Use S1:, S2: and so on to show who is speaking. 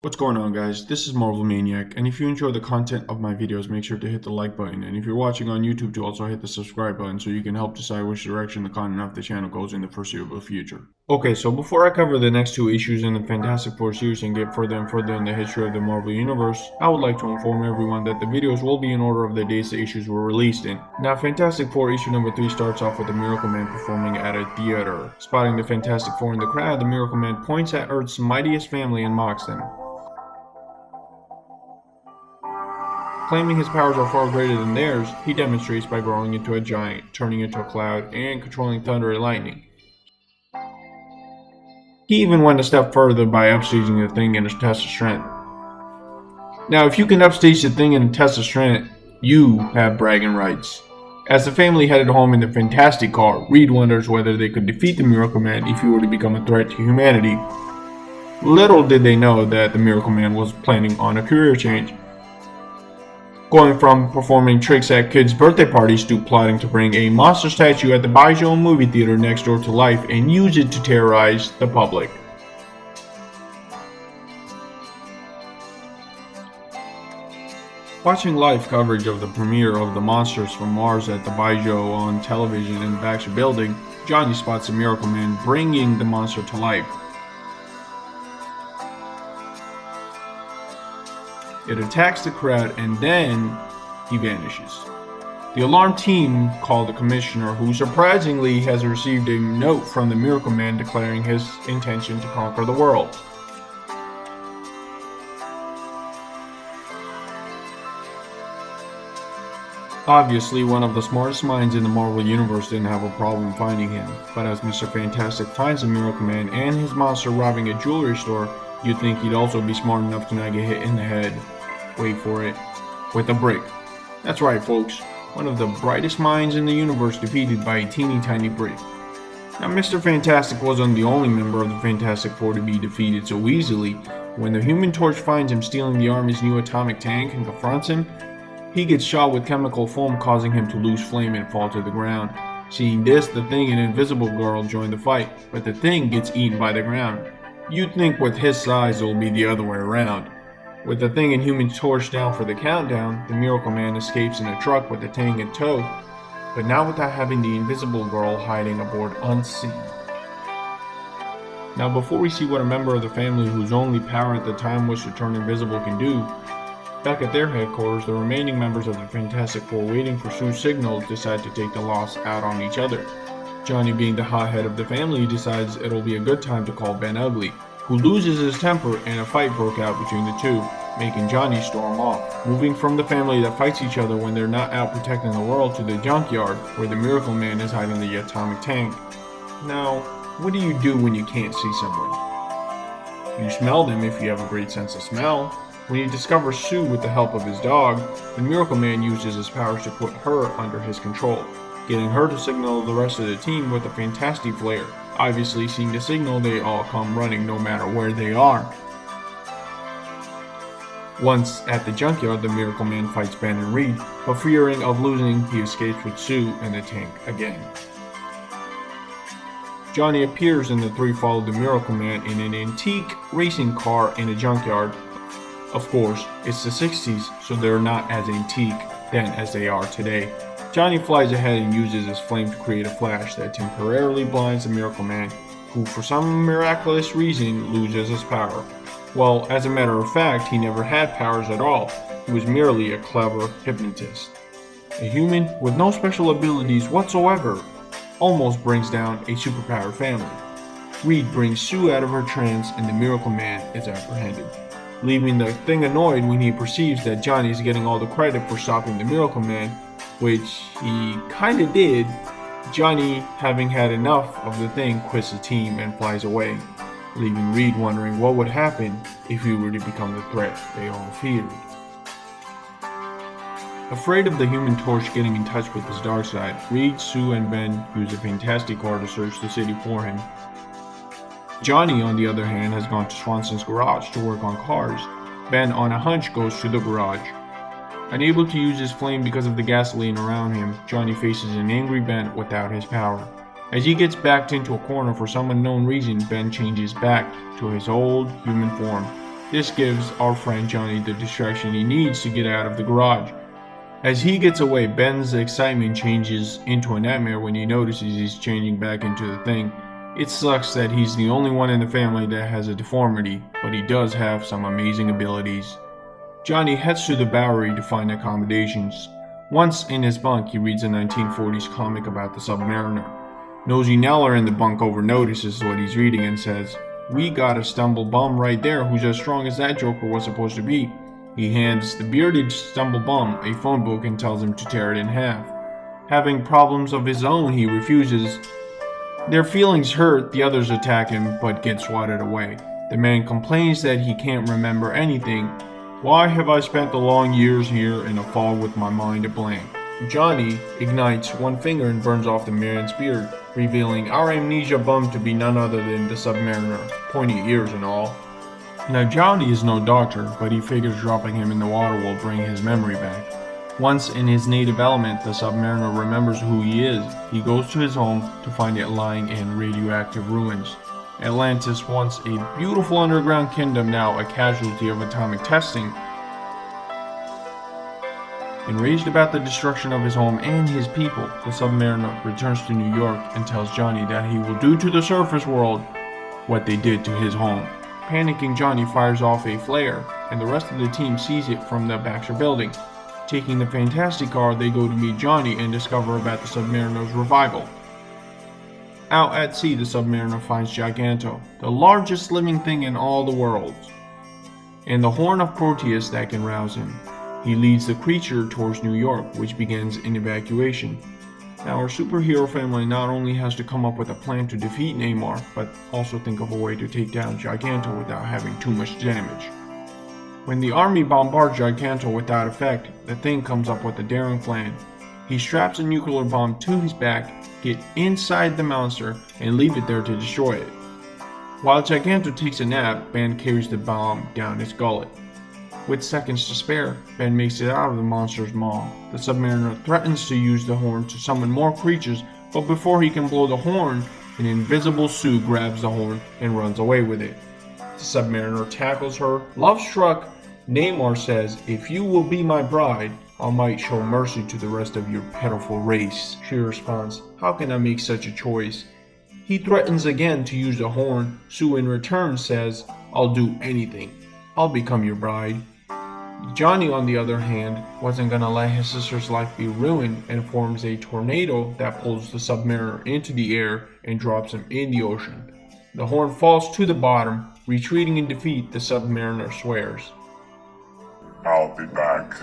S1: What's going on, guys? This is Marvel Maniac, and if you enjoy the content of my videos, make sure to hit the like button, and if you're watching on YouTube, to also hit the subscribe button so you can help decide which direction the content of the channel goes in the foreseeable future. Okay, so before I cover the next two issues in the Fantastic Four series and get further and further in the history of the Marvel Universe, I would like to inform everyone that the videos will be in order of the days the issues were released in. Now, Fantastic Four issue number 3 starts off with the Miracle Man performing at a theater. Spotting the Fantastic Four in the crowd, the Miracle Man points at Earth's mightiest family and mocks them. Claiming his powers are far greater than theirs, he demonstrates by growing into a giant, turning into a cloud, and controlling thunder and lightning. He even went a step further by upstaging the Thing in a test of strength. Now, if you can upstage the Thing in a test of strength, you have bragging rights. As the family headed home in the Fantastic Car, Reed wonders whether they could defeat the Miracle Man if he were to become a threat to humanity. Little did they know that the Miracle Man was planning on a career change, going from performing tricks at kids' birthday parties to plotting to bring a monster statue at the Baijiu movie theater next door to life and use it to terrorize the public. Watching live coverage of the premiere of The Monsters from Mars at the Baijiu on television in the Baxter Building, Johnny spots the Miracle Man bringing the monster to life. It attacks the crowd and then he vanishes. The alarm team call the commissioner, who surprisingly has received a note from the Miracle Man declaring his intention to conquer the world. Obviously, one of the smartest minds in the Marvel Universe didn't have a problem finding him, but as Mr. Fantastic finds the Miracle Man and his monster robbing a jewelry store, you'd think he'd also be smart enough to not get hit in the head. Wait for it, with a brick. That's right, folks, one of the brightest minds in the universe defeated by a teeny tiny brick. Now, Mr. Fantastic wasn't the only member of the Fantastic Four to be defeated so easily. When the Human Torch finds him stealing the Army's new atomic tank and confronts him, he gets shot with chemical foam, causing him to lose flame and fall to the ground. Seeing this, the Thing and Invisible Girl join the fight, but the Thing gets eaten by the ground. You'd think with his size it will be the other way around. With the Thing and Human Torch down for the countdown, the Miracle Man escapes in a truck with the Thing in tow, but not without having the Invisible Girl hiding aboard unseen. Now, before we see what a member of the family whose only power at the time was to turn invisible can do, back at their headquarters, the remaining members of the Fantastic Four waiting for Sue's signal decide to take the loss out on each other. Johnny, being the hothead of the family, decides it'll be a good time to call Ben Ugly, who loses his temper and a fight broke out between the two, making Johnny storm off. Moving from the family that fights each other when they're not out protecting the world to the junkyard, where the Miracle Man is hiding the atomic tank. Now, what do you do when you can't see someone? You smell them if you have a great sense of smell. When you discover Sue with the help of his dog, the Miracle Man uses his powers to put her under his control, getting her to signal the rest of the team with a fantastic flare. Obviously, seeing the signal, they all come running no matter where they are. Once at the junkyard, the Miracle Man fights Ben and Reed, but fearing of losing, he escapes with Sue and the tank again. Johnny appears and the three follow the Miracle Man in an antique racing car in a junkyard. Of course, it's the 60s, so they're not as antique then as they are today. Johnny flies ahead and uses his flame to create a flash that temporarily blinds the Miracle Man, who for some miraculous reason loses his power. Well, as a matter of fact, he never had powers at all. He was merely a clever hypnotist. A human with no special abilities whatsoever almost brings down a superpowered family. Reed brings Sue out of her trance and the Miracle Man is apprehended, leaving the Thing annoyed when he perceives that Johnny is getting all the credit for stopping the Miracle Man, which he kinda did. Johnny, having had enough of the Thing, quits the team and flies away, leaving Reed wondering what would happen if he were to become the threat they all feared. Afraid of the Human Torch getting in touch with his dark side, Reed, Sue, and Ben use a Fantastic Car to search the city for him. Johnny, on the other hand, has gone to Swanson's garage to work on cars. Ben, on a hunch, goes to the garage. Unable to use his flame because of the gasoline around him, Johnny faces an angry Ben without his power. As he gets backed into a corner for some unknown reason, Ben changes back to his old human form. This gives our friend Johnny the distraction he needs to get out of the garage. As he gets away, Ben's excitement changes into a nightmare when he notices he's changing back into the Thing. It sucks that he's the only one in the family that has a deformity, but he does have some amazing abilities. Johnny heads to the Bowery to find accommodations. Once in his bunk, he reads a 1940s comic about the Submariner. Nosy Neller in the bunk over notices what he's reading and says, "We got a stumble bum right there who's as strong as that Joker was supposed to be." He hands the bearded stumble bum a phone book and tells him to tear it in half. Having problems of his own, he refuses. Their feelings hurt, the others attack him, but get swatted away. The man complains that he can't remember anything. "Why have I spent the long years here in a fog with my mind a blank?" Johnny ignites one finger and burns off the man's beard, revealing our amnesia bum to be none other than the Submariner, pointy ears and all. Now Johnny is no doctor, but he figures dropping him in the water will bring his memory back. Once in his native element, the Submariner remembers who he is. He goes to his home to find it lying in radioactive ruins. Atlantis, once a beautiful underground kingdom, now a casualty of atomic testing. Enraged about the destruction of his home and his people, the Submariner returns to New York and tells Johnny that he will do to the surface world what they did to his home. Panicking, Johnny fires off a flare, and the rest of the team sees it from the Baxter building. Taking the Fantastic Car, they go to meet Johnny and discover about the Submariner's revival. Out at sea, the Submariner finds Giganto, the largest living thing in all the worlds, and the horn of Proteus that can rouse him. He leads the creature towards New York, which begins an evacuation. Now our superhero family not only has to come up with a plan to defeat Namor, but also think of a way to take down Giganto without having too much damage. When the army bombards Giganto without effect, the Thing comes up with a daring plan. He straps a nuclear bomb to his back, get inside the monster, and leave it there to destroy it. While Giganto takes a nap, Ben carries the bomb down its gullet. With seconds to spare, Ben makes it out of the monster's maw. The Submariner threatens to use the horn to summon more creatures, but before he can blow the horn, an invisible Sue grabs the horn and runs away with it. The Submariner tackles her. Love-struck, Namor says, "If you will be my bride, I might show mercy to the rest of your pitiful race." She responds, "How can I make such a choice?" He threatens again to use the horn. Sue in return says, "I'll do anything. I'll become your bride." Johnny, on the other hand, wasn't gonna let his sister's life be ruined and forms a tornado that pulls the Submariner into the air and drops him in the ocean. The horn falls to the bottom. Retreating in defeat, the Submariner swears,
S2: "I'll be back